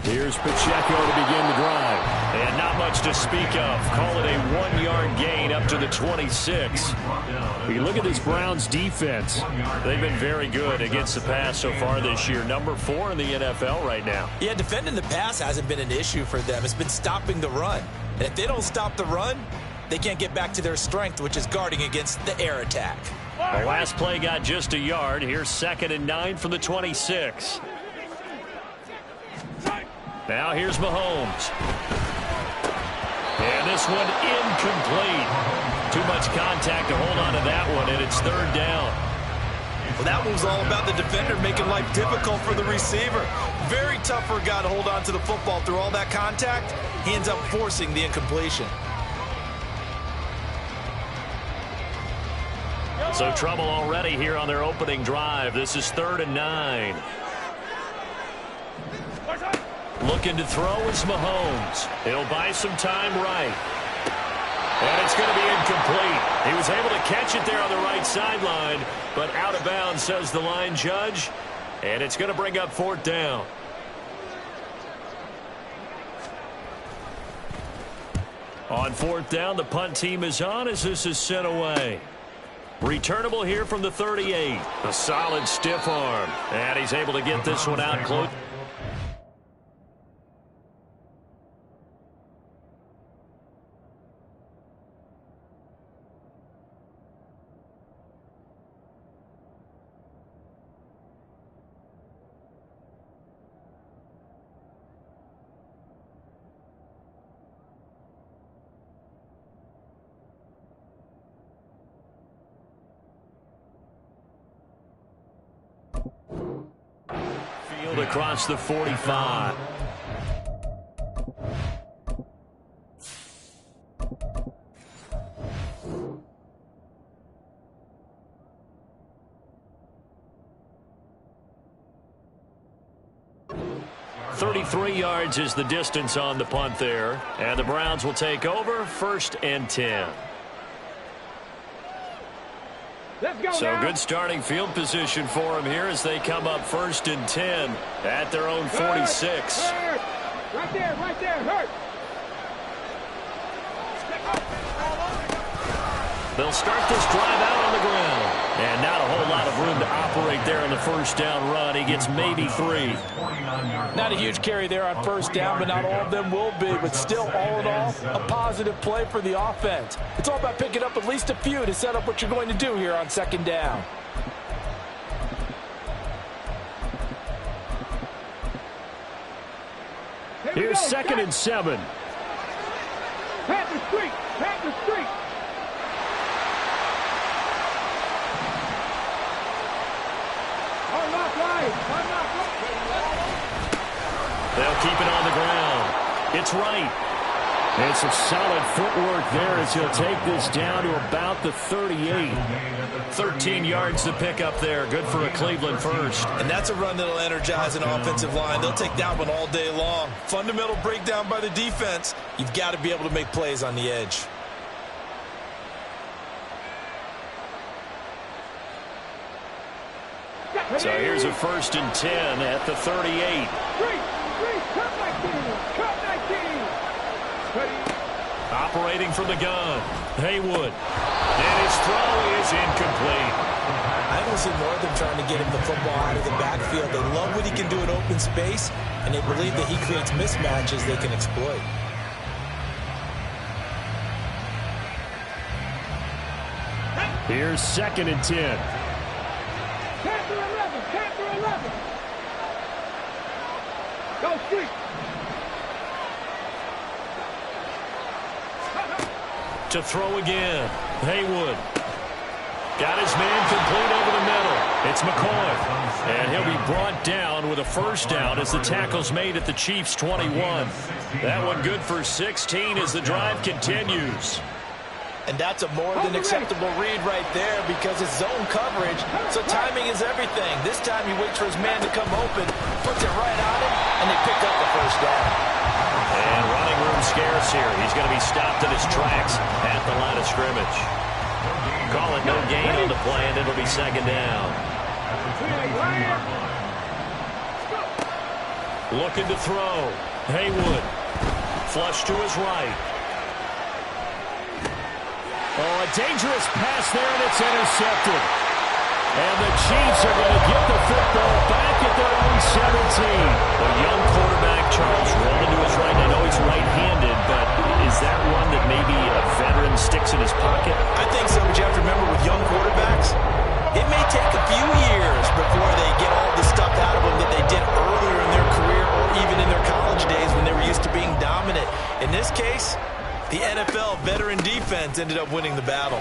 Here's Pacheco to begin the drive. And not much to speak of. Call it a 1-yard gain up to the 26. You look at this Browns defense. They've been very good against the pass so far this year. Number 4 in the NFL right now. Yeah, defending the pass hasn't been an issue for them. It's been stopping the run. And if they don't stop the run, they can't get back to their strength, which is guarding against the air attack. The last play got just a yard. Here's 2nd and 9 from the 26. Now here's Mahomes. And this one incomplete. Too much contact to hold on to that one, and it's 3rd down. Well, that one's all about the defender making life difficult for the receiver. Very tough for a guy to hold on to the football through all that contact. He ends up forcing the incompletion. So trouble already here on their opening drive. This is 3rd and 9. Looking to throw is Mahomes. He'll buy some time right. And it's going to be incomplete. He was able to catch it there on the right sideline, but out of bounds, says the line judge. And it's going to bring up 4th down. On 4th down, the punt team is on as this is sent away. Returnable here from the 38. A solid stiff arm. And he's able to get this one out close. Across the 45. "33 yards is the distance on the punt there, and the Browns will take over 1st and 10. So good starting field position for them here as they come up 1st and 10 at their own 46. Right there, hurt. They'll start this drive out on the ground. And not a whole lot of room to operate there on the 1st down run. He gets maybe 3. Not a huge carry there on 1st down, but not all of them will be. But still, all in all, a positive play for the offense. It's all about picking up at least a few to set up what you're going to do here on 2nd down. Here's 2nd and 7. Panther Street. They'll keep it on the ground. It's right. And some solid footwork there as he'll take this down to about the 38. 13 yards to pick up there. Good for a Cleveland first. And that's a run that'll energize an offensive line. They'll take that one all day long. Fundamental breakdown by the defense. You've got to be able to make plays on the edge. So here's a 1st and 10 at the 38. Operating from the gun, Haywood. And his throw is incomplete. I don't see more of them trying to get him the football out of the backfield. They love what he can do in open space, and they believe that he creates mismatches they can exploit. Here's 2nd and 10. Panther 11. Go Street. To throw again, Haywood. Got his man complete over the middle. It's McCoy. And he'll be brought down with a 1st down as the tackle's made at the Chiefs' 21. That one good for 16 as the drive continues. And that's a more than acceptable read right there because it's zone coverage, so timing is everything. This time he waits for his man to come open, puts it right on him, and they pick up the 1st down. And running room scarce here. He's going to be stopped in his tracks at the line of scrimmage. Call it no gain on the play, and it'll be 2nd down. Looking to throw. Haywood. Flush to his right. Oh, a dangerous pass there, and it's intercepted. And the Chiefs are going to get the football back at their own 17. A young quarterback, Charles, rolling to his right. I know he's right-handed, but is that one that maybe a veteran sticks in his pocket? I think so, but you have to remember with young quarterbacks, it may take a few years before they get all the stuff out of them that they did earlier in their career or even in their college days when they were used to being dominant. In this case, the NFL veteran defense ended up winning the battle.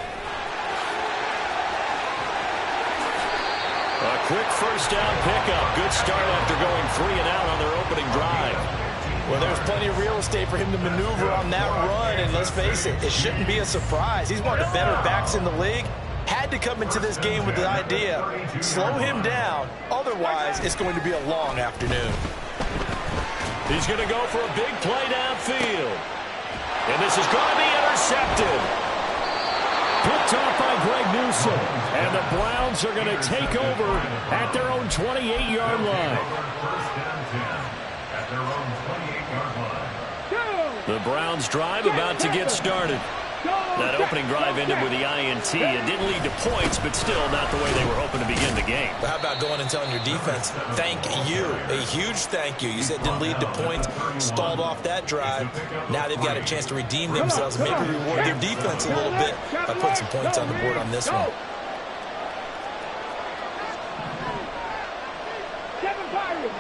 A quick first down pickup. Good start after going 3 and out on their opening drive. Well, there's plenty of real estate for him to maneuver on that run, and let's face it, it shouldn't be a surprise. He's one of the better backs in the league. Had to come into this game with the idea, slow him down, otherwise it's going to be a long afternoon. He's going to go for a big play downfield. And this is going to be intercepted. Picked off by Greg Newsom. And the Browns are going to take over at their own 28-yard line. The Browns drive about to get started. That opening drive ended with the INT. It didn't lead to points, but still not the way they were hoping to begin the game. But how about going and telling your defense, thank you, a huge thank you. You said it didn't lead to points, stalled off that drive. Now they've got a chance to redeem themselves, maybe reward their defense a little bit by putting some points on the board on this one. Seven Pirates.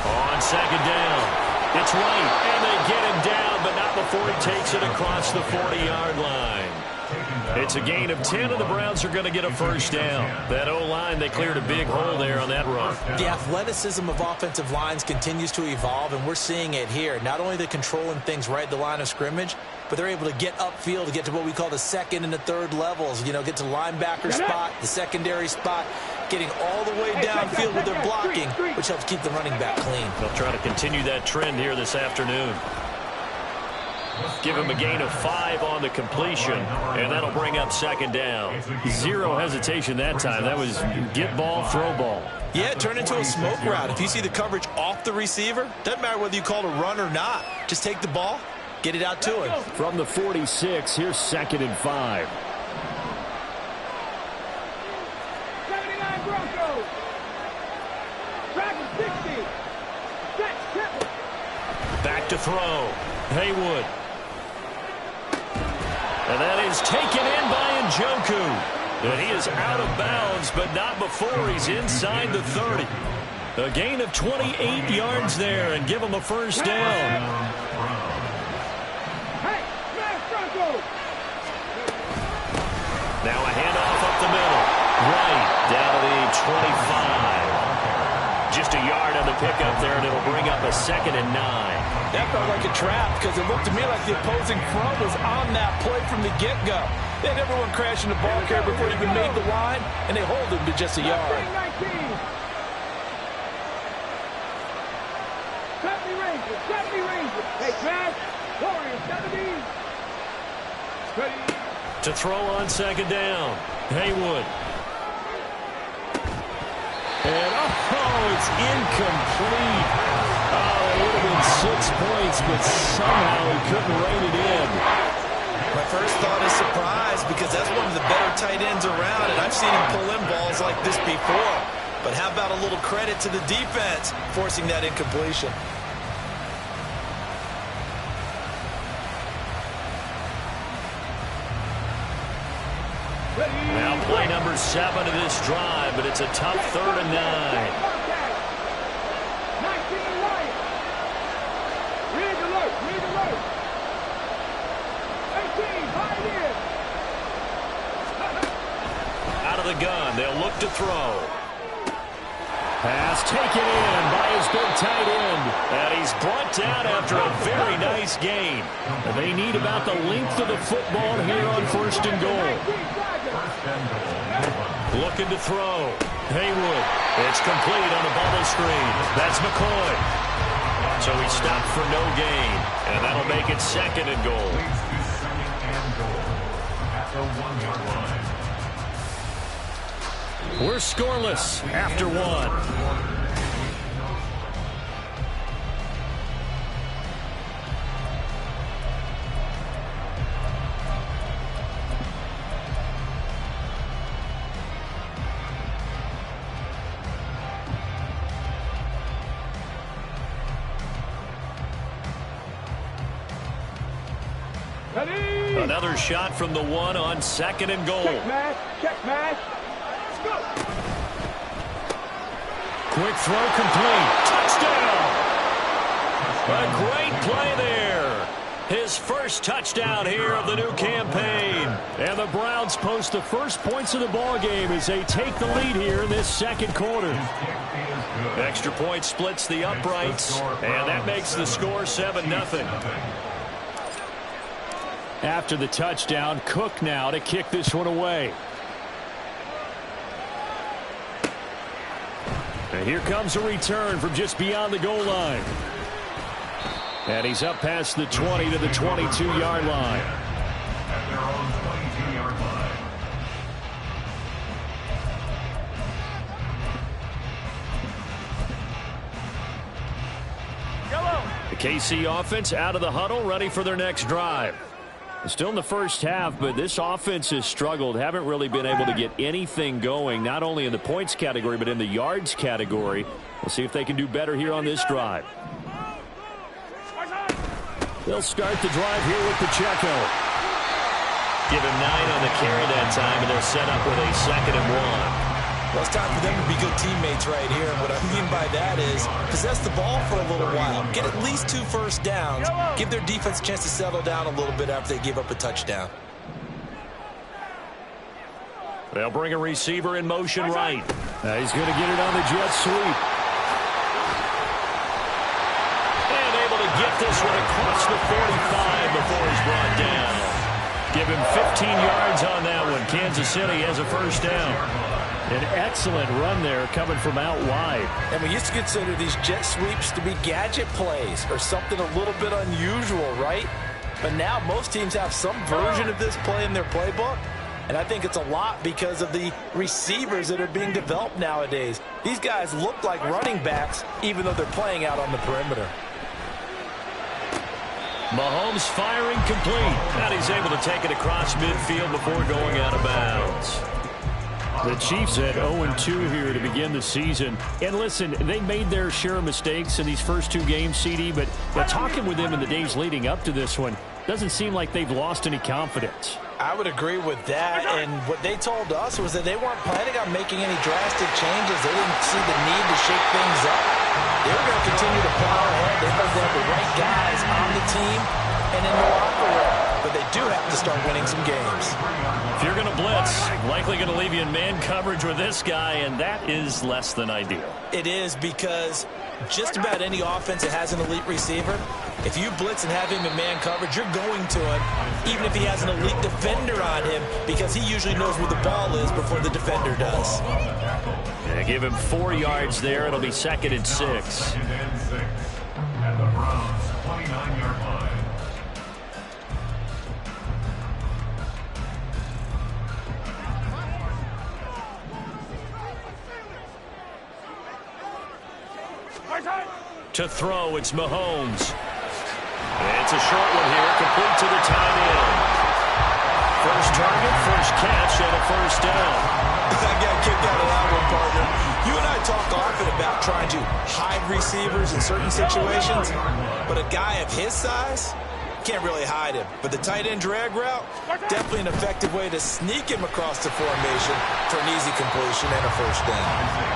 On second down. It's right, and they get him down, but not before he takes it across the 40-yard line. It's a gain of 10, and the Browns are going to get a first down. That O-line, they cleared a big hole there on that run. The athleticism of offensive lines continues to evolve, and we're seeing it here. Not only are they controlling things right at the line of scrimmage, but they're able to get upfield to get to what we call the second and the third levels. You know, get to linebacker spot, the secondary spot, getting all the way downfield with their blocking, which helps keep the running back clean. They'll try to continue that trend here this afternoon. Give him a gain of 5 on the completion, and that'll bring up second down. Zero hesitation that time. That was get ball, throw ball. Yeah, it turned into a smoke route. If you see the coverage off the receiver, doesn't matter whether you call it a run or not. Just take the ball, get it out to him. From the 46, here's 2nd and 5. 79 Broncos. Driving 60. Set, triple. Back to throw. Haywood. And that is taken in by Njoku. And he is out of bounds, but not before he's inside the 30. A gain of 28 yards there, and give him a first down. Hey, smash Broncos. Now a handoff up the middle. Right, down to the 25. Just a yard on the pickup there, and it'll bring up a 2nd and 9. That felt like a trap because it looked to me like the opposing front was on that play from the get-go. They had everyone crashing the ball carrier before he even made the line, and they hold him to just a yard. 19. 70 Rangers. Hey, Trav, Warriors, 70. Ready. To throw on second down. Haywood. And, it's incomplete. Oh, it would have been 6 points, but somehow he couldn't rein it in. My first thought is surprise because that's one of the better tight ends around, and I've seen him pull in balls like this before. But how about a little credit to the defense forcing that incompletion? Now play number 7 of this drive, but it's a tough 3rd and 9. 19 Lions. Rig alert. 18, Pioneers. Out of the gun, they'll look to throw. Pass taken in by his big tight end. And he's brought down after a very nice gain. They need about the length of the football here on 1st and goal. Looking to throw. Haywood. It's complete on a bubble screen. That's McCoy. So he stopped for no gain. And that'll make it 2nd and goal. We're scoreless after one. Another shot from the one on second and goal. Check match. Check match. Let's go. Quick throw complete. Touchdown. A great play there. His first touchdown here of the new campaign. And the Browns post the first points of the ball game as they take the lead here in this second quarter. Extra point splits the uprights, and that makes the score 7-0. After the touchdown, Cook now to kick this one away. And here comes a return from just beyond the goal line. And he's up past the 20 to the 22-yard line. The KC offense out of the huddle, ready for their next drive. Still in the first half, but this offense has struggled. Haven't really been able to get anything going, not only in the points category, but in the yards category. We'll see if they can do better here on this drive. They'll start the drive here with Pacheco. Give him 9 on the carry that time, and they're set up with a 2nd and 1. Well, it's time for them to be good teammates right here. And what I mean by that is possess the ball for a little while. Get at least 2 first downs. Give their defense a chance to settle down a little bit after they give up a touchdown. They'll bring a receiver in motion right. He's going to get it on the jet sweep. And able to get this one across the 45 before he's brought down. Give him 15 yards on that one. Kansas City has a first down. An excellent run there coming from out wide. And we used to consider these jet sweeps to be gadget plays or something a little bit unusual, right? But now most teams have some version of this play in their playbook. And I think it's a lot because of the receivers that are being developed nowadays. These guys look like running backs even though they're playing out on the perimeter. Mahomes firing complete. And he's able to take it across midfield before going out of bounds. The Chiefs at 0-2 here to begin the season. And listen, they made their share of mistakes in these first 2 games, CD, but talking with them in the days leading up to this one, doesn't seem like they've lost any confidence. I would agree with that, and what they told us was that they weren't planning on making any drastic changes. They didn't see the need to shake things up. They were going to continue to plow ahead. They felt they had the right guys on the team and in the locker room, but they do have to start winning some games. If you're going to blitz, likely going to leave you in man coverage with this guy, and that is less than ideal. It is because just about any offense that has an elite receiver, if you blitz and have him in man coverage, you're going to him, even if he has an elite defender on him, because he usually knows where the ball is before the defender does. Yeah, give him 4 yards there. It'll be 2nd and 6. At the Browns' 29-yard line. To throw, it's Mahomes. It's a short one here, complete to the tight end. First target, first catch, and a first down. I got kicked out of that one, partner. You and I talk often about trying to hide receivers in certain situations, but a guy of his size can't really hide him. But the tight end drag route, definitely an effective way to sneak him across the formation for an easy completion and a first down.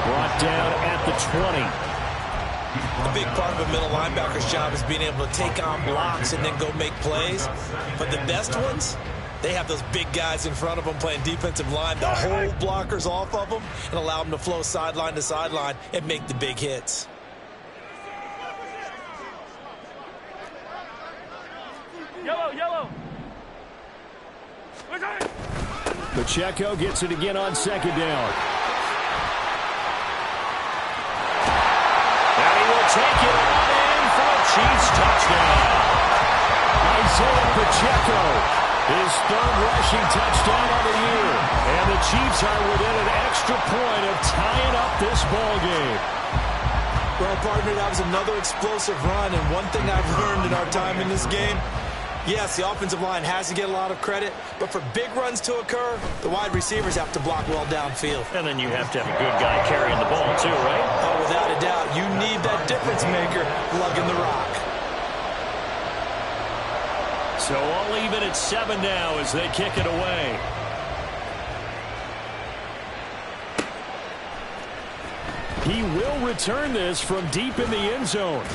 Brought down at the 20. A big part of a middle linebacker's job is being able to take on blocks and then go make plays. But the best ones, they have those big guys in front of them playing defensive line to hold blockers off of them and allow them to flow sideline to sideline and make the big hits. Yellow. Pacheco gets it again on 2nd down. Take it on in for a Chiefs touchdown. Isaiah Pacheco His third rushing touchdown of the year. And the Chiefs are within an extra point of tying up this ball game. Well, partner, that was another explosive run, and one thing I've learned in our time in this game, yes, the offensive line has to get a lot of credit, but for big runs to occur, the wide receivers have to block well downfield. And then you have to have a good guy carrying the ball too, right? Oh, without a doubt, you need that difference maker lugging the rock. So all even at 7 now as they kick it away. He will return this from deep in the end zone.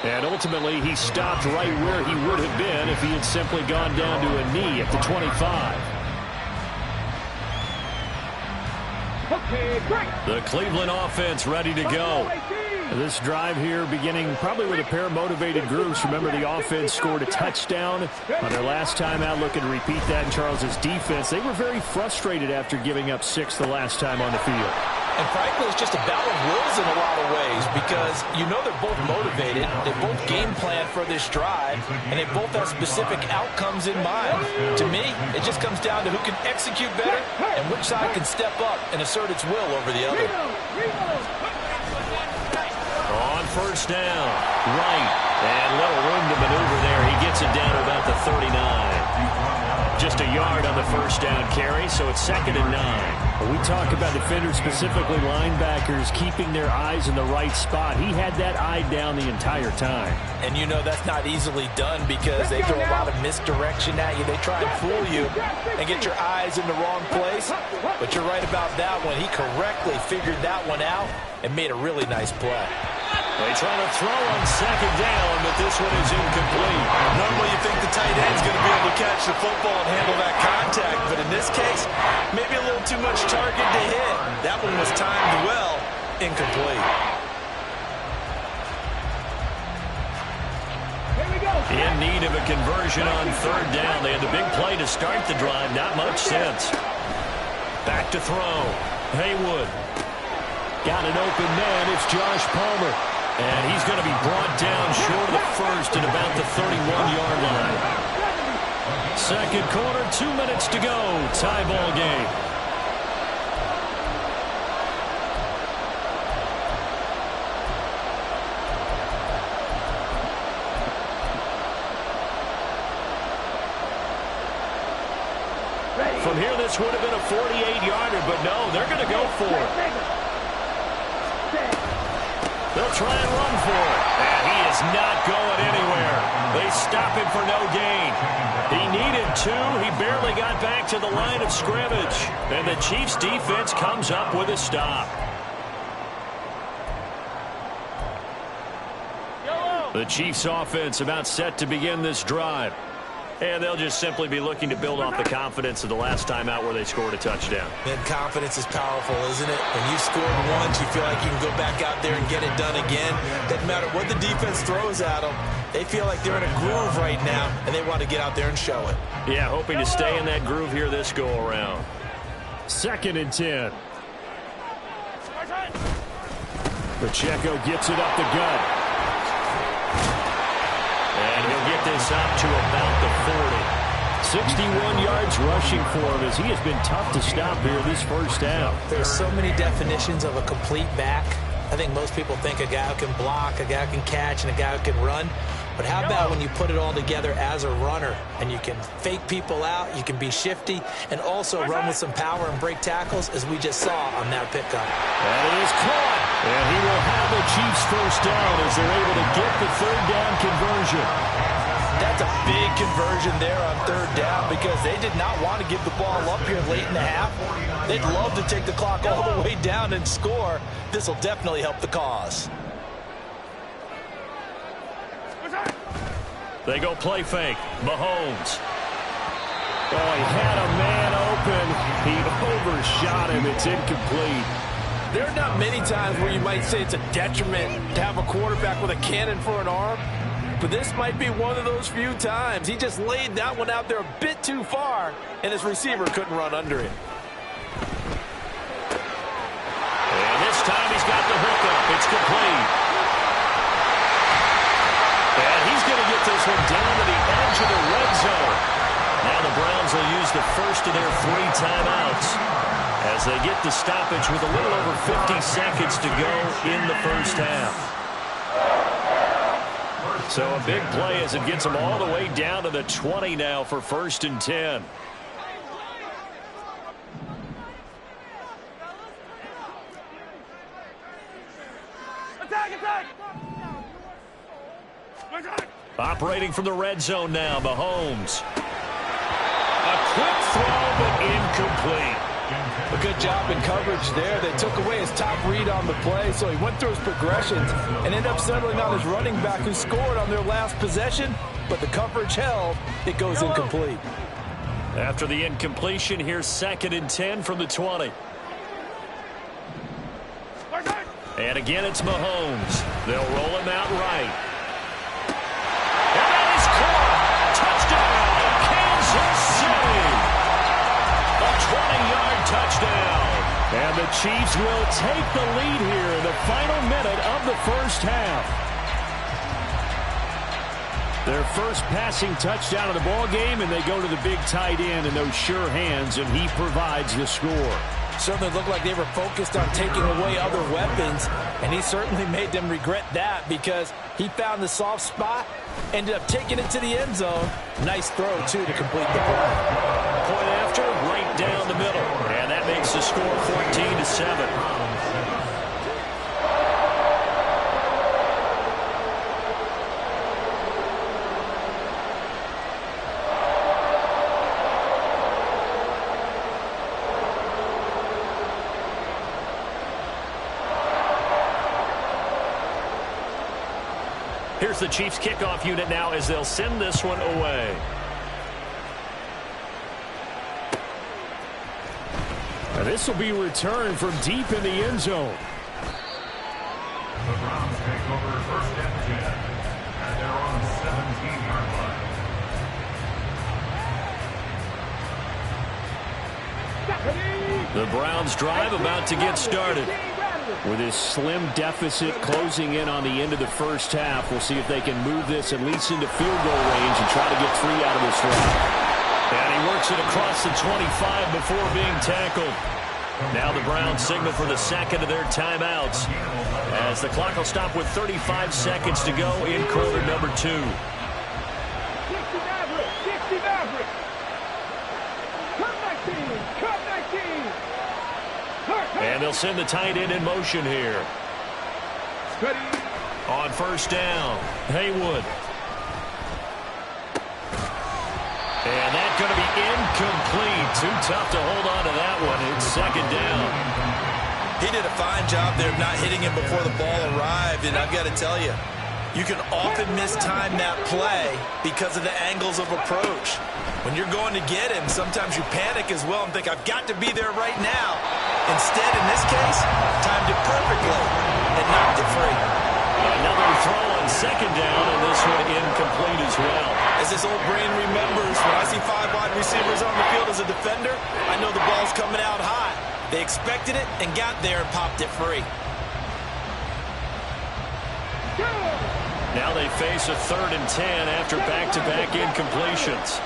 And ultimately, he stopped right where he would have been if he had simply gone down to a knee at the 25. Okay, break. The Cleveland offense ready to go. This drive here beginning probably with a pair of motivated groups. Remember, the offense scored a touchdown on their last time out. Looking to repeat that in Charles's defense. They were very frustrated after giving up 6 the last time on the field. And frankly, it's just a battle of wills in a lot of ways because you know they're both motivated, they both game plan for this drive, and they both have specific outcomes in mind. To me, it just comes down to who can execute better and which side can step up and assert its will over the other. On first down, right, and little room to maneuver there. He gets it down to about the 39. Just a yard on the first down carry, so it's 2nd and 9. We talk about defenders, specifically linebackers, keeping their eyes in the right spot. He had that eye down the entire time. And you know that's not easily done because they throw a lot of misdirection at you. They try and fool you and get your eyes in the wrong place. But you're right about that one. He correctly figured that one out and made a really nice play. They try to throw on 2nd down, but this one is incomplete. Normally you think the tight end's going to be able to catch the football and handle that contact, but in this case, maybe a little too much target to hit. That one was timed well, incomplete. In need of a conversion on 3rd down. They had the big play to start the drive. Not much sense. Back to throw. Haywood. Got an open man. It's Josh Palmer. And he's going to be brought down short of the first at about the 31-yard line. 2nd quarter, 2 minutes to go. Tie ball game. From here, this would have been a 48-yarder, but no, they're going to go for it. They'll try and run for it. And he is not going anywhere. They stop him for no gain. He needed 2. He barely got back to the line of scrimmage. And the Chiefs' defense comes up with a stop. The Chiefs' offense about set to begin this drive. And they'll just simply be looking to build off the confidence of the last time out where they scored a touchdown. And confidence is powerful, isn't it? When you scored once, you feel like you can go back out there and get it done again. Doesn't matter what the defense throws at them. They feel like they're in a groove right now, and they want to get out there and show it. Yeah, hoping to stay in that groove here this go-around. 2nd and 10. Pacheco gets it up the gut. And he'll get this up to about the 40. 61 yards rushing for him as he has been tough to stop here this first half. There's so many definitions of a complete back. I think most people think a guy who can block, a guy who can catch, and a guy who can run. But how about when you put it all together as a runner and you can fake people out, you can be shifty, and also run with some power and break tackles, as we just saw on that pickup. And it is caught. And he will have the Chiefs first down as they're able to get the 3rd down conversion. That's a big conversion there on 3rd down because they did not want to give the ball up here late in the half. They'd love to take the clock all the way down and score. This will definitely help the cause. They go play fake. Mahomes. Oh, he had a man open. He overshot him. It's incomplete. There are not many times where you might say it's a detriment to have a quarterback with a cannon for an arm, but this might be one of those few times. He just laid that one out there a bit too far, and his receiver couldn't run under it. And this time he's got the hookup. It's complete. And he's going to get this one down to the edge of the red zone. timeouts as they get the stoppage with a little over 50 seconds to go in the first half. So a big play as it gets them all the way down to the 20 now for 1st and 10. Operating from the red zone now, Mahomes. A quick throw, but incomplete. A good job in coverage there. They took away his top read on the play, so he went through his progressions and ended up settling on his running back who scored on their last possession, but the coverage held. It goes incomplete. After the incompletion, here's 2nd and 10 from the 20. And again, it's Mahomes. They'll roll him out right. And that is caught. Touchdown, Kansas City. A 20-yard touchdown. And the Chiefs will take the lead here in the final minute of the first half. Their first passing touchdown of the ball game, and they go to the big tight end in those sure hands, and he provides the score. Certainly looked like they were focused on taking away other weapons, and he certainly made them regret that because he found the soft spot, ended up taking it to the end zone. Nice throw, too, to complete the play. Point after, right down the middle. And that makes the score 14-7. Here's the Chiefs kickoff unit now as they'll send this one away. And this will be returned from deep in the end zone. The Browns take over 1st and 10 at their own 17-yard line. The Browns drive about to get started. With this slim deficit closing in on the end of the first half, we'll see if they can move this at least into field goal range and try to get 3 out of this drive. And he works it across the 25 before being tackled. Now the Browns signal for the 2nd of their timeouts as the clock will stop with 35 seconds to go in quarter number 2. 60 Maverick, 60 Maverick. Cut 19, cut 19. And they'll send the tight end in motion here. Ready. On 1st down, Haywood. And that's going to be incomplete. Too tough to hold on to that one. It's 2nd down. He did a fine job there of not hitting him before the ball arrived, and I've got to tell you, you can often mistime that play because of the angles of approach. When you're going to get him, sometimes you panic as well and think, I've got to be there right now. Instead, in this case, timed it perfectly and knocked it free. Another throw on 2nd down, and this one incomplete as well. As this old brain remembers, when I see 5 wide receivers on the field as a defender, I know the ball's coming out high. They expected it and got there and popped it free. Now they face a 3rd and 10 after back-to-back incompletions.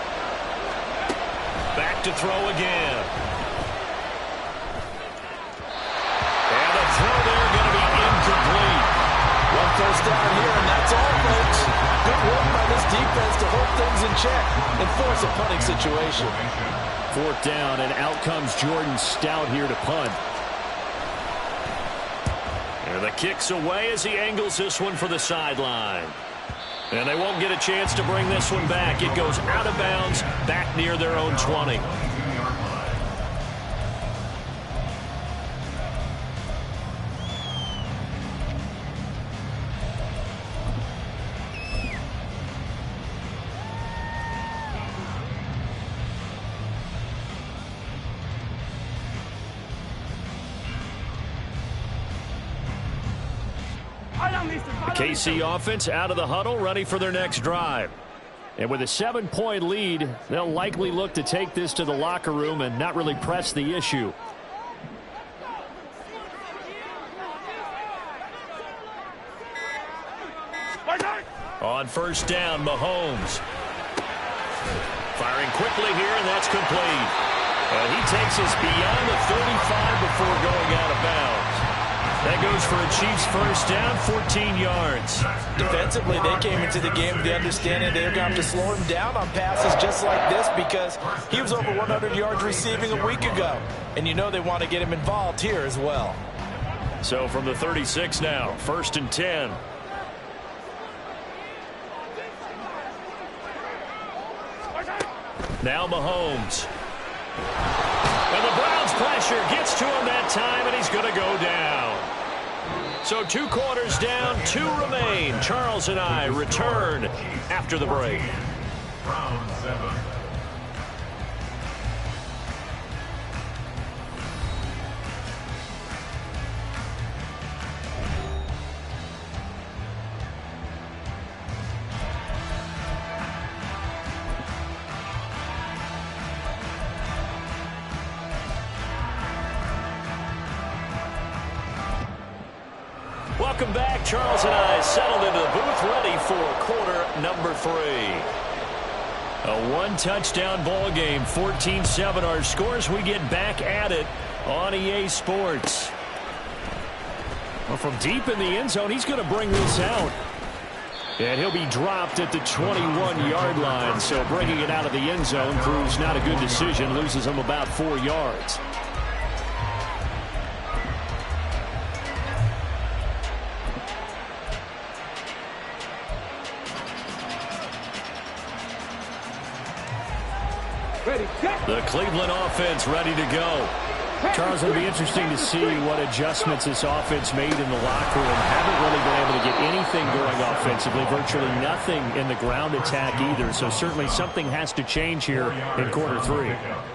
Back to throw again. And the throw there going to be incomplete. 1 first down here, and that's all, folks. Good work by this defense to hold things in check and force a punting situation. 4th down, and out comes Jordan Stout here to punt. And the kick's away as he angles this one for the sideline. And they won't get a chance to bring this one back. It goes out of bounds back near their own 20. The KC offense out of the huddle, ready for their next drive. And with a 7-point lead, they'll likely look to take this to the locker room and not really press the issue. On 1st down, Mahomes. Firing quickly here, and that's complete. And he takes us beyond the 35 before going out of bounds. That goes for a Chiefs first down, 14 yards. Defensively, they came into the game with the understanding they're going to have to slow him down on passes just like this because he was over 100 yards receiving a week ago. And you know they want to get him involved here as well. So from the 36 now, 1st and 10. Now Mahomes. And the Browns pressure gets to him that time, and he's going to go down. So 2 quarters down, 2 remain. Charles and I return after the break. Round 7. Welcome back. Charles and I settled into the booth, ready for quarter number 3. A 1-touchdown ball game, 14-7 our scores. We get back at it on EA Sports. Well, from deep in the end zone, he's going to bring this out. And he'll be dropped at the 21-yard line. So bringing it out of the end zone proves not a good decision. Loses him about 4 yards. The Cleveland offense ready to go. Charles, it'll be interesting to see what adjustments this offense made in the locker room. Haven't really been able to get anything going offensively. Virtually nothing in the ground attack either. So certainly something has to change here in quarter 3.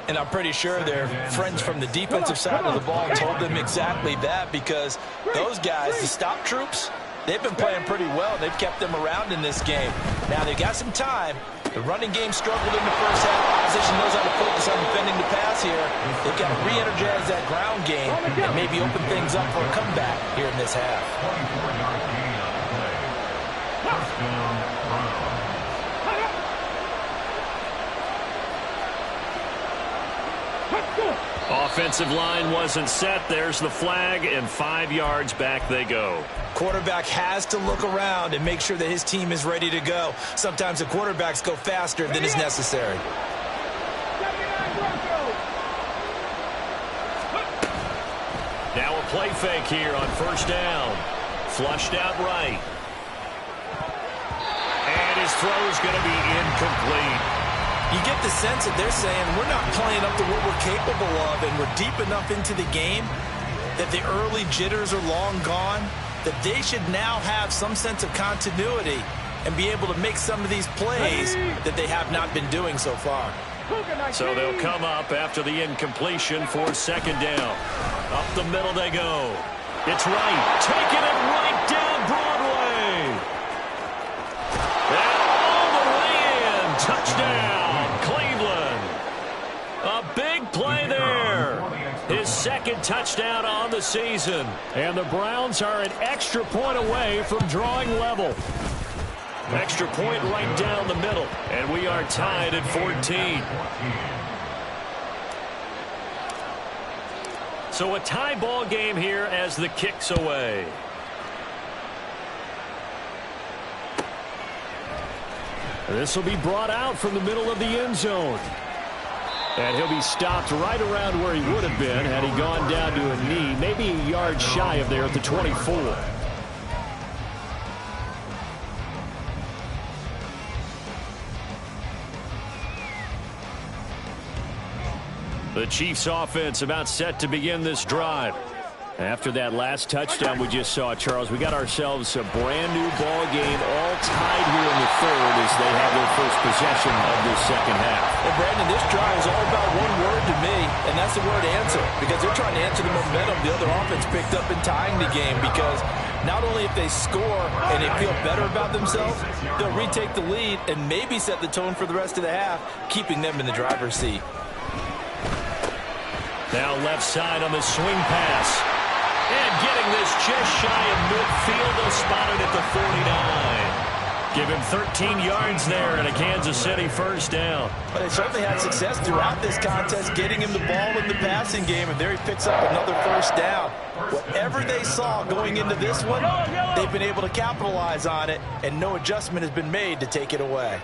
And I'm pretty sure their friends from the defensive side of the ball told them exactly that because those guys, the stop troops, they've been playing pretty well. They've kept them around in this game. Now they got some time. The running game struggled in the first half. Opposition knows how to focus on defending the pass here. They've got to re-energize that ground game and maybe open things up for a comeback here in this half. 24-yard gain on the play. First down, Browns. Offensive line wasn't set. There's the flag, and 5 yards back they go. Quarterback has to look around and make sure that his team is ready to go. Sometimes the quarterbacks go faster than is necessary. Now a play fake here on first down. Flushed out right. And his throw is going to be incomplete. You get the sense that they're saying we're not playing up to what we're capable of, and we're deep enough into the game that the early jitters are long gone, that they should now have some sense of continuity and be able to make some of these plays that they have not been doing so far. So they'll come up after the incompletion for second down. Up the middle they go. It's right. Taking it right down Broadway. And all the way in. Touchdown, Cleveland. A big play there. His second touchdown on the season. And the Browns are an extra point away from drawing level. Extra point right down the middle. And we are tied at 14. So a tie ball game here as the kick's away. This will be brought out from the middle of the end zone. And he'll be stopped right around where he would have been had he gone down to a knee, maybe a yard shy of there at the 24. The Chiefs offense about set to begin this drive. After that last touchdown we just saw, Charles, we got ourselves a brand new ball game, all tied here in the third as they have their first possession of this second half. And Brandon, this drive is all about one word to me, and that's the word answer, because they're trying to answer the momentum the other offense picked up in tying the game, because not only if they score and they feel better about themselves, they'll retake the lead and maybe set the tone for the rest of the half, keeping them in the driver's seat. Now left side on the swing pass. And getting this just shy of midfield, they'll spot it at the 49. Give him 13 yards there and a Kansas City first down. But they certainly had success throughout this contest getting him the ball in the passing game, and there he picks up another first down. Whatever they saw going into this one, they've been able to capitalize on it, and no adjustment has been made to take it away.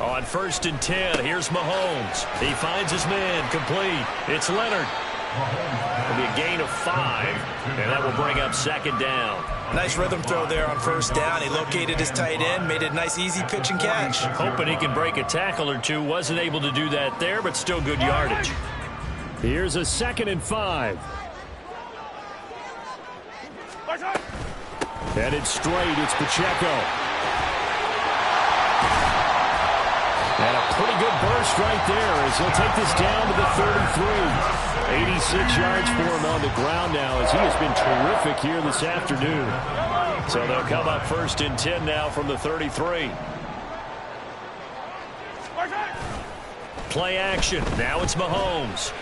On 1st and 10, here's Mahomes. He finds his man, complete. It's Leonard. It'll be a gain of 5, and that will bring up 2nd down. Nice rhythm throw there on 1st down. He located his tight end, made it a nice, easy pitch and catch. Hoping he can break a tackle or two. Wasn't able to do that there, but still good yardage. Here's a 2nd and 5. Headed straight, it's Pacheco. And a pretty good burst right there as he'll take this down to the 33. 86 yards for him on the ground now as he has been terrific here this afternoon. So they'll come up 1st and 10 now from the 33. Play action. Now it's Mahomes.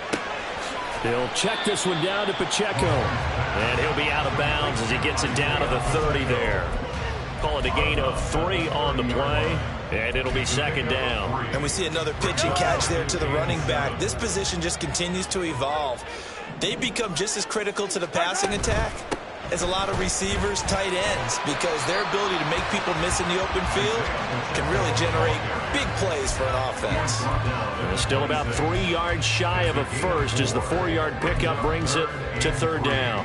He'll check this one down to Pacheco. And he'll be out of bounds as he gets it down to the 30 there. Call it a gain of 3 on the play. And it'll be 2nd down. And we see another pitch and catch there to the running back. This position just continues to evolve. They become just as critical to the passing attack as a lot of receivers, tight ends, because their ability to make people miss in the open field can really generate big plays for an offense. And still about 3 yards shy of a first as the 4-yard pickup brings it to 3rd down.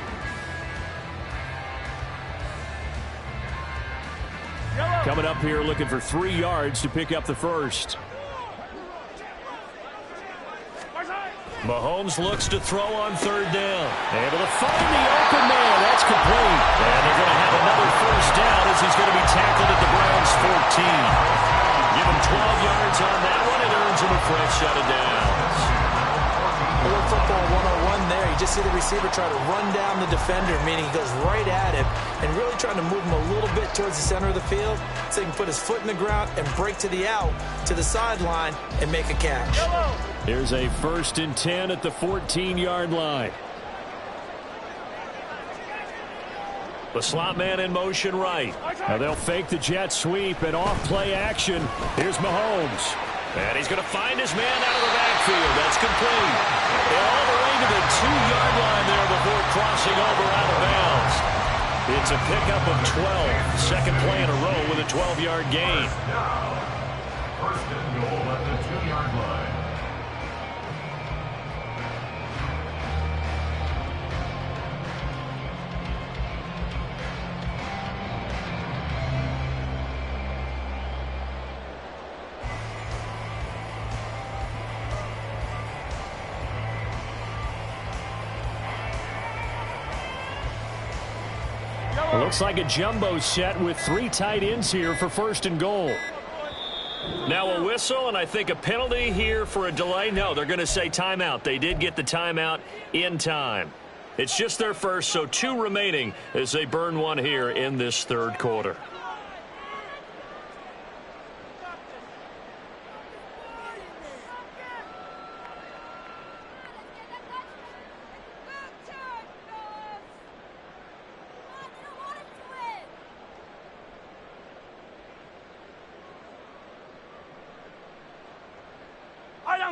Coming up here looking for 3 yards to pick up the first. Mahomes looks to throw on 3rd down. Able to find the open man. That's complete. And they're going to have another first down as he's going to be tackled at the Browns' 14. Give him 12 yards on that one. It earns him a fresh set of downs. A little football 101 there. You just see the receiver try to run down the defender, meaning he goes right at him and really trying to move him a little bit towards the center of the field so he can put his foot in the ground and break to the out, to the sideline, and make a catch. Here's a 1st and 10 at the 14-yard line. The slot man in motion right. Now they'll fake the jet sweep and off play action. Here's Mahomes. And he's going to find his man out of the backfield. That's complete. And all the way to the 2-yard line there before crossing over out of bounds. It's a pickup of 12. Second play in a row with a 12-yard gain. 1st and goal at the 2-yard line. It looks like a jumbo set with 3 tight ends here for 1st and goal. Now a whistle, and I think a penalty here for a delay. No, they're going to say timeout. They did get the timeout in time. It's just their first, so 2 remaining as they burn one here in this 3rd quarter.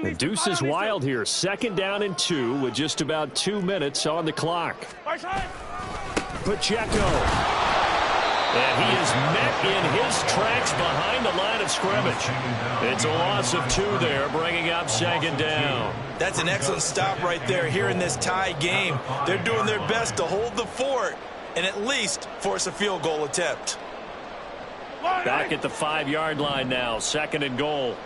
The deuce is wild here. 2nd down and 2 with just about 2 minutes on the clock. Pacheco. And he is met in his tracks behind the line of scrimmage. It's a loss of 2 there, bringing up 2nd down. That's an excellent stop right there here in this tie game. They're doing their best to hold the fort and at least force a field goal attempt. Back at the 5-yard line now, 2nd and goal.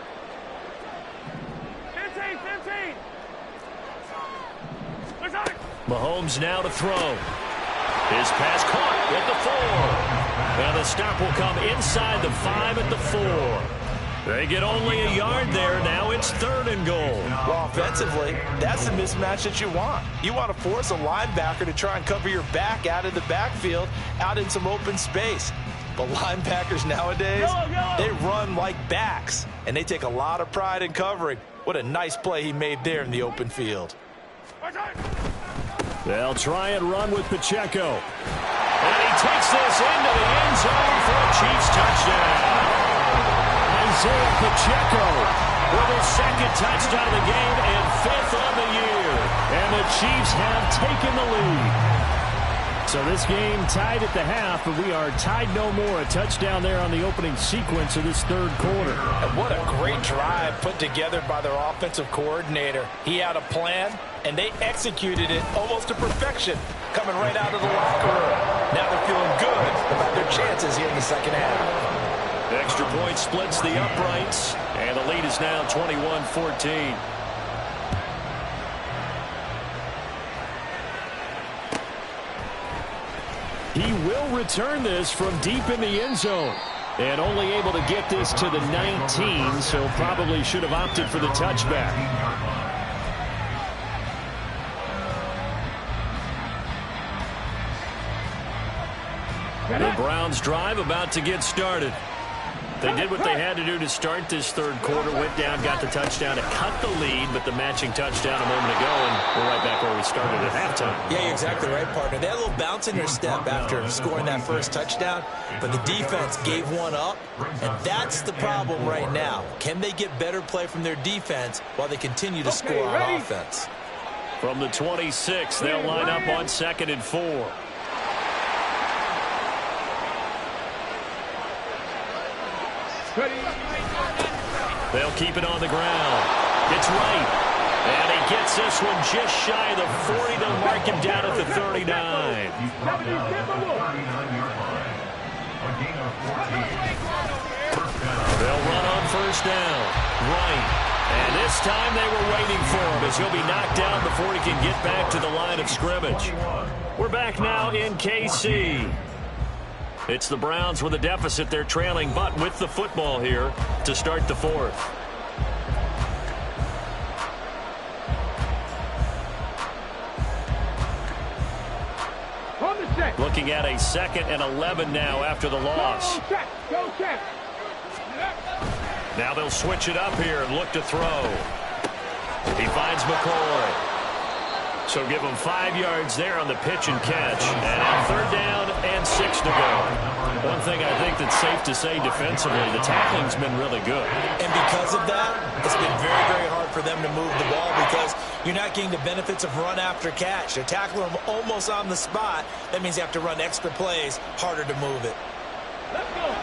Mahomes now to throw. His pass caught at the 4. And the stop will come inside the 5 at the 4. They get only a yard there. Now it's 3rd and goal. Well, offensively, that's the mismatch that you want. You want to force a linebacker to try and cover your back out of the backfield, out in some open space. But linebackers nowadays, they run like backs, and they take a lot of pride in covering. What a nice play he made there in the open field. They'll try and run with Pacheco. And he takes this into the end zone for a Chiefs touchdown. Isaiah Pacheco with his second touchdown of the game and fifth on the year. And the Chiefs have taken the lead. So this game tied at the half, but we are tied no more. A touchdown there on the opening sequence of this third quarter. And what a great drive put together by their offensive coordinator. He had a plan, and they executed it almost to perfection, coming right out of the locker room. Now they're feeling good about their chances here in the second half. The extra point splits the uprights, and the lead is now 21-14. He will return this from deep in the end zone. And only able to get this to the 19, so probably should have opted for the touchback. The Browns drive about to get started. They did what they had to do to start this third quarter. Went down, got the touchdown to cut the lead, but the matching touchdown a moment ago, and we're right back where we started at halftime. Yeah, you're exactly right, partner. They had a little bounce in their step after scoring that first touchdown, but the defense gave one up, and that's the problem right now. Can they get better play from their defense while they continue to score on offense? From the 26, they'll line up on 2nd and 4. They'll keep it on the ground. It's right. And he gets this one just shy of the 40 to mark him down at the 39. They'll run on first down. Right. And this time they were waiting for him as he'll be knocked down before he can get back to the line of scrimmage. We're back now in KC. It's the Browns with a deficit. They're trailing, but with the football here to start the fourth. Looking at a 2nd and 11 now after the loss. Go check. Now they'll switch it up here and look to throw. He finds McCoy. So give him 5 yards there on the pitch and catch. And now 3rd down and 6 to go. One thing I think that's safe to say defensively, the tackling's been really good. And because of that, it's been very, very hard for them to move the ball because you're not getting the benefits of run after catch. They're tackling them almost on the spot. That means you have to run extra plays, harder to move it.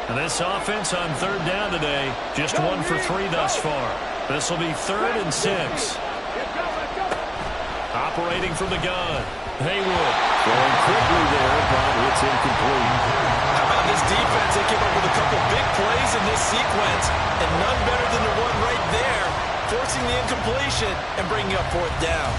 And this offense on 3rd down today, just 1 for 3 thus far. This will be 3rd and 6. Operating from the gun. Haywood. Going quickly there, but it's incomplete. How about this defense? They came up with a couple big plays in this sequence, and none better than the one right there, forcing the incompletion and bringing up 4th down.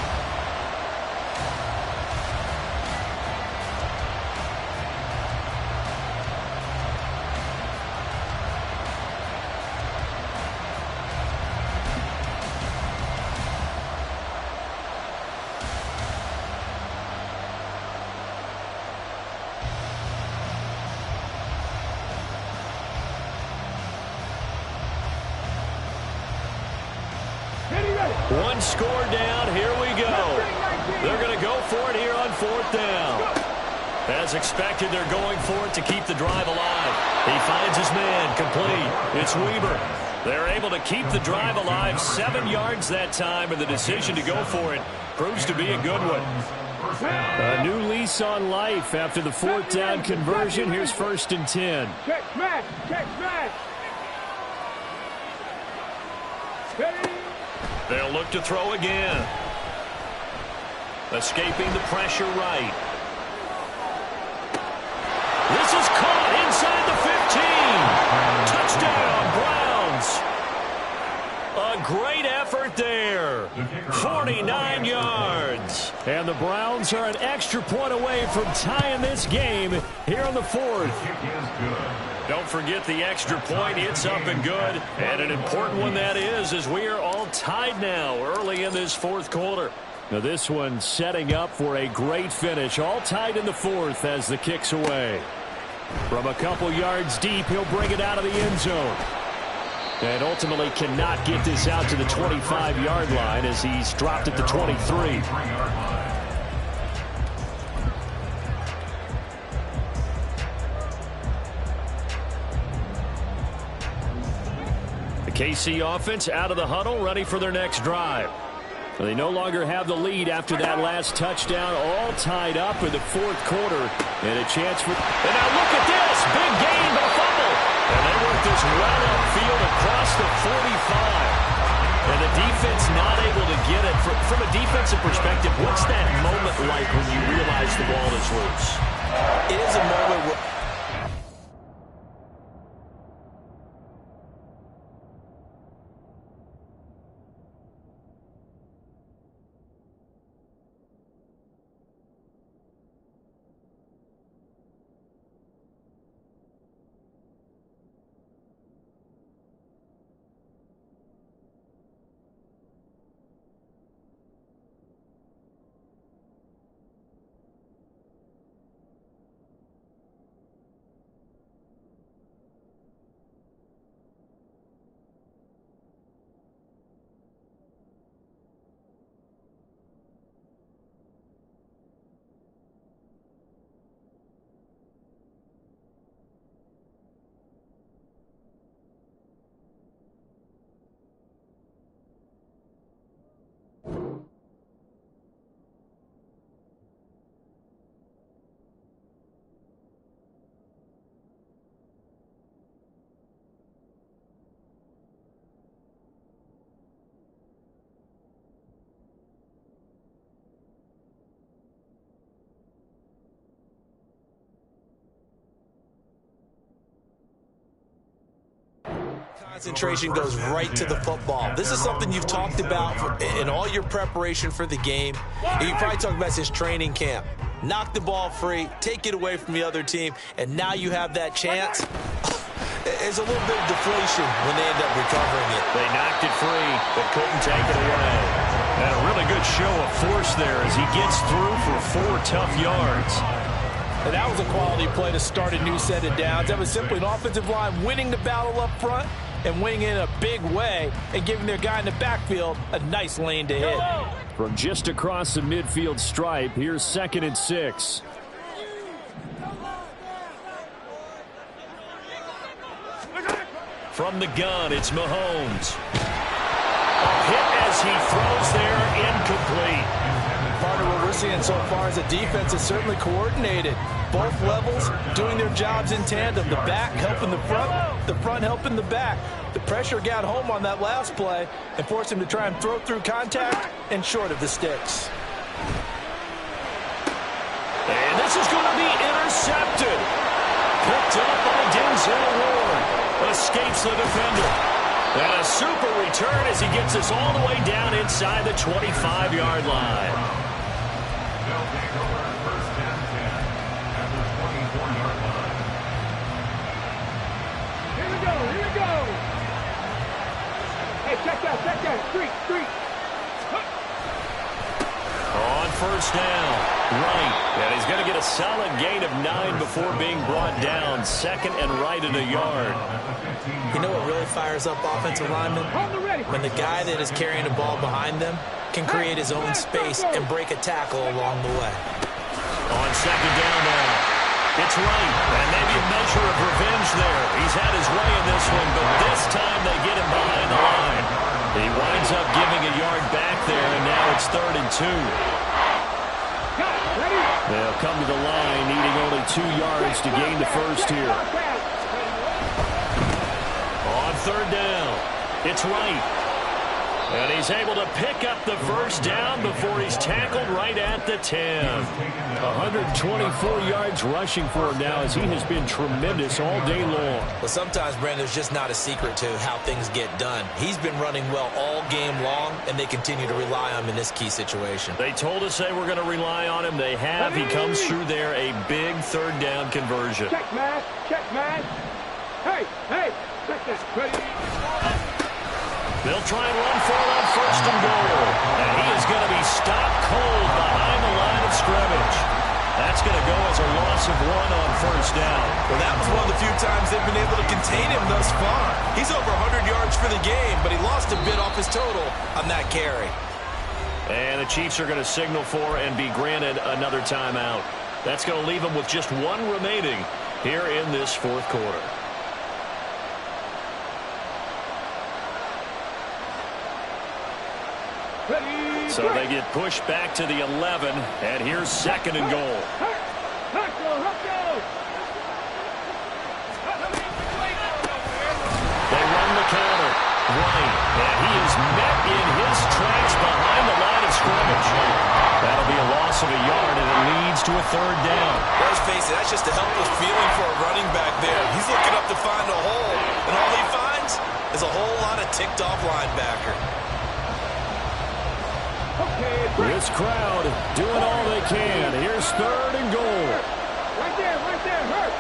One score down. Here we go. They're going to go for it here on 4th down. As expected, they're going for it to keep the drive alive. He finds his man. Complete. It's Weber. They're able to keep the drive alive. 7 yards that time, and the decision to go for it proves to be a good one. A new lease on life after the 4th down conversion. Here's 1st and 10. Check smash. Check smash. They'll look to throw again. Escaping the pressure right. This is caught inside the 15. Touchdown, Browns. A great effort there. 49 yards. And the Browns are an extra point away from tying this game here on the 4th. Don't forget the extra point. It's up and good. And an important one that is, as we are all tied now early in this 4th quarter. Now this one setting up for a great finish. All tied in the 4th as the kick's away. From a couple yards deep, he'll bring it out of the end zone. And ultimately cannot get this out to the 25-yard line as he's dropped at the 23. KC offense out of the huddle, ready for their next drive. They no longer have the lead after that last touchdown, all tied up in the fourth quarter. And a chance for... And now look at this. Big gain, but a fumble. And they work this well upfield across the 45. And the defense not able to get it. From a defensive perspective, what's that moment like when you realize the ball is loose? It is a moment where... Concentration goes right to the football. This is something you've talked about in all your preparation for the game. And you probably talked about this training camp. Knock the ball free, take it away from the other team, and now you have that chance. There's a little bit of deflation when they end up recovering it. They knocked it free, but couldn't take it away. And a really good show of force there as he gets through for 4 tough yards. And that was a quality play to start a new set of downs. That was simply an offensive line winning the battle up front and winning in a big way and giving their guy in the backfield a nice lane to hit. From just across the midfield stripe, here's 2nd and 6. From the gun, it's Mahomes. A hit as he throws there, incomplete. Partner, what we're seeing so far is the defense is certainly coordinated. Both levels doing their jobs in tandem. The back helping the front helping the back. The pressure got home on that last play and forced him to try and throw through contact and short of the sticks. And this is going to be intercepted. Picked up by Denzel Ward. Escapes the defender. And a super return as he gets us all the way down inside the 25-yard line. They'll take over first and 10 at the 24-yard line. Here we go, here we go. Hey, check that, street. On first down, right. And he's going to get a solid gain of 9 before being brought down. 2nd and right at a yard. You know what really fires up offensive linemen? When the guy that is carrying the ball behind them can create his own space and break a tackle along the way. On 2nd down now, it's right. And maybe a measure of revenge there. He's had his way in this one, but this time they get him behind the line. He winds up giving a yard back there, and now it's 3rd and 2. They'll come to the line, needing only 2 yards to gain the first here. On 3rd down, it's right. And he's able to pick up the first down before he's tackled right at the 10. 124 yards rushing for him now as he has been tremendous all day long. Well, sometimes, Brandon, there's just not a secret to how things get done. He's been running well all game long, and they continue to rely on him in this key situation. They told us they were going to rely on him. They have. He comes through there, a big 3rd down conversion. Check, man. Hey, check that. Ready? They'll try and run for it on 1st and goal. And he is going to be stopped cold behind the line of scrimmage. That's going to go as a loss of 1 on 1st down. Well, that was one of the few times they've been able to contain him thus far. He's over 100 yards for the game, but he lost a bit off his total on that carry. And the Chiefs are going to signal for and be granted another timeout. That's going to leave them with just 1 remaining here in this 4th quarter. So they get pushed back to the 11, and here's 2nd and goal. They run the counter. Right, and he is met in his tracks behind the line of scrimmage. That'll be a loss of a yard, and it leads to a 3rd down. Let's face it, that's just a helpless feeling for a running back there. He's looking up to find a hole, and all he finds is a whole lot of ticked-off linebacker. This crowd doing all they can. Here's 3rd and goal. Right there, hurt.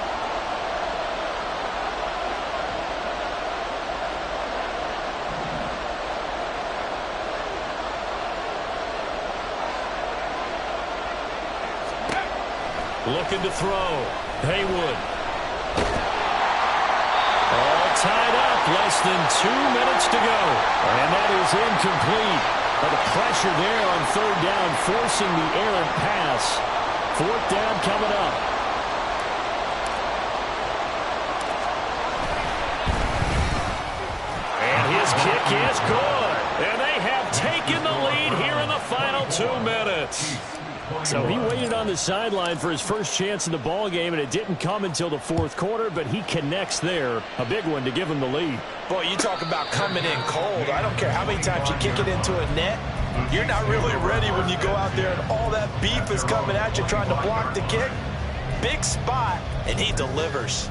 Looking to throw. Haywood. All tied up. Less than 2 minutes to go. And that is incomplete. But the pressure there on 3rd down, forcing the errant pass. 4th down coming up. And his kick is good. And they have taken the lead here in the final 2 minutes. So he waited on the sideline for his first chance in the ball game, and it didn't come until the 4th quarter, but he connects there. A big one to give him the lead. Boy, you talk about coming in cold. I don't care how many times you kick it into a net. You're not really ready when you go out there and all that beef is coming at you trying to block the kick. Big spot, and he delivers.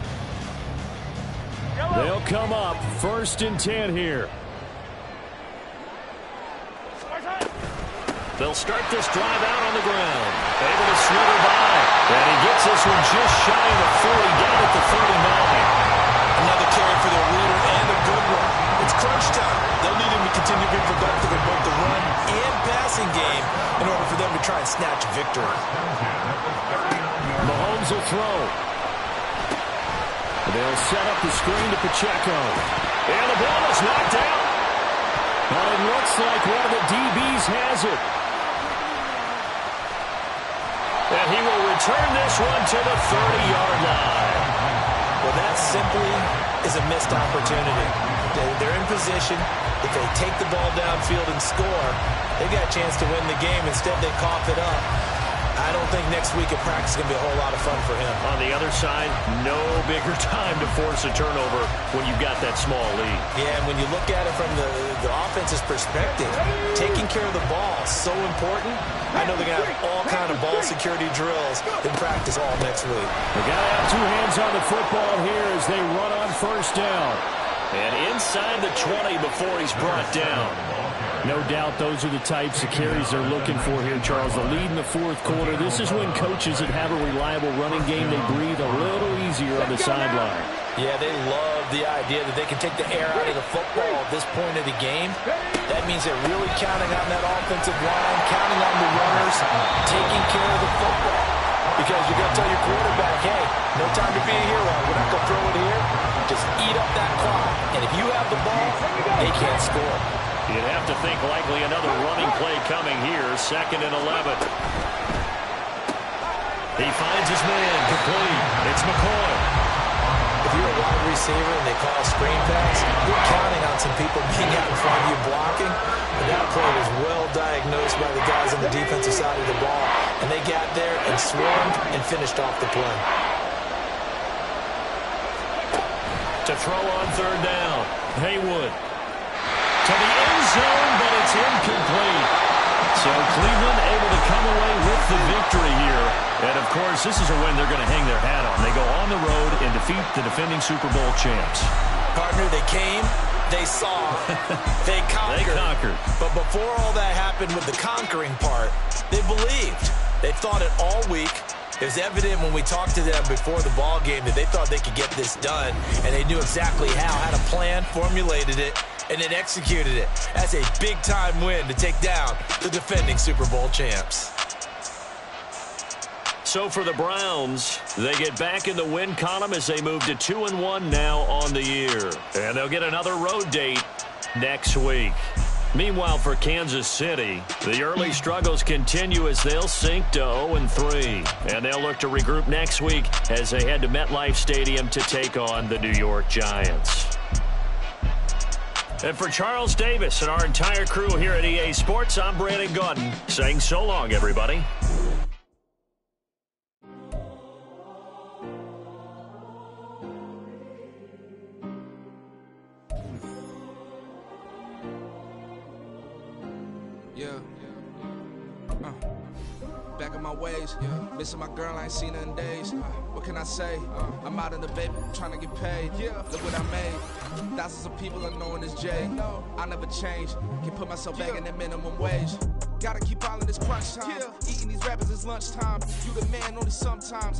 They'll come up 1st and 10 here. They'll start this drive out on the ground. Able to slither by. And he gets this one just shy of the 40, down at the 39. Another carry for their leader and a good one. It's crunch time. They'll need him to continue to be productive in both the run and passing game in order for them to try and snatch victory. Mahomes will throw. They'll set up the screen to Pacheco. And the ball is knocked out. But it looks like one of the DBs has it. And he will return this one to the 30-yard line. Well, that simply is a missed opportunity. They're in position. If they take the ball downfield and score, they got a chance to win the game. Instead, they cough it up. I don't think next week at practice is going to be a whole lot of fun for him. On the other side, no bigger time to force a turnover when you've got that small lead. Yeah, and when you look at it from the offense's perspective, taking care of the ball is so important. I know they're going to have all kind of ball security drills in practice all next week. They got to have 2 hands on the football here as they run on 1st down. And inside the 20 before he's brought down. No doubt those are the types of carries they're looking for here, Charles. The lead in the 4th quarter. This is when coaches that have a reliable running game, they breathe a little easier on the sideline. Yeah, they love the idea that they can take the air out of the football at this point of the game. That means they're really counting on that offensive line, counting on the runners, taking care of the football. Because you're going to tell your quarterback, hey, no time to be a hero. We're not going to throw it here. Just eat up that clock. And if you have the ball, they can't score. You'd have to think likely another running play coming here. 2nd and 11. He finds his man complete. It's McCoy. If you're a wide receiver and they call a screen pass, you're counting on some people being out in front of you blocking. But that play was well diagnosed by the guys on the defensive side of the ball. And they got there and swarmed and finished off the play. To throw on 3rd down. Haywood. To the end zone, but it's incomplete. So Cleveland able to come away with the victory here. And, of course, this is a win they're going to hang their hat on. They go on the road and defeat the defending Super Bowl champs. Partner, they came, they saw, they conquered. They conquered. But before all that happened with the conquering part, they believed. They thought it all week. It was evident when we talked to them before the ball game that they thought they could get this done, and they knew exactly how, had a plan, formulated it, and then executed it. That's a big-time win to take down the defending Super Bowl champs. So for the Browns, they get back in the win column as they move to 2-1 now on the year. And they'll get another road date next week. Meanwhile, for Kansas City, the early struggles continue as they'll sink to 0-3. And they'll look to regroup next week as they head to MetLife Stadium to take on the New York Giants. And for Charles Davis and our entire crew here at EA Sports, I'm Brandon Gaudin saying so long, everybody. Yeah. Back in my ways, missing my girl, I ain't seen her in days. What can I say? I'm out in the baby, trying to get paid. Look what I made. Thousands of people are knowing this Jay. I never change. Can put myself back in that minimum wage. Gotta keep all of this crunch time. Eating these rappers is lunchtime. You the man only sometimes.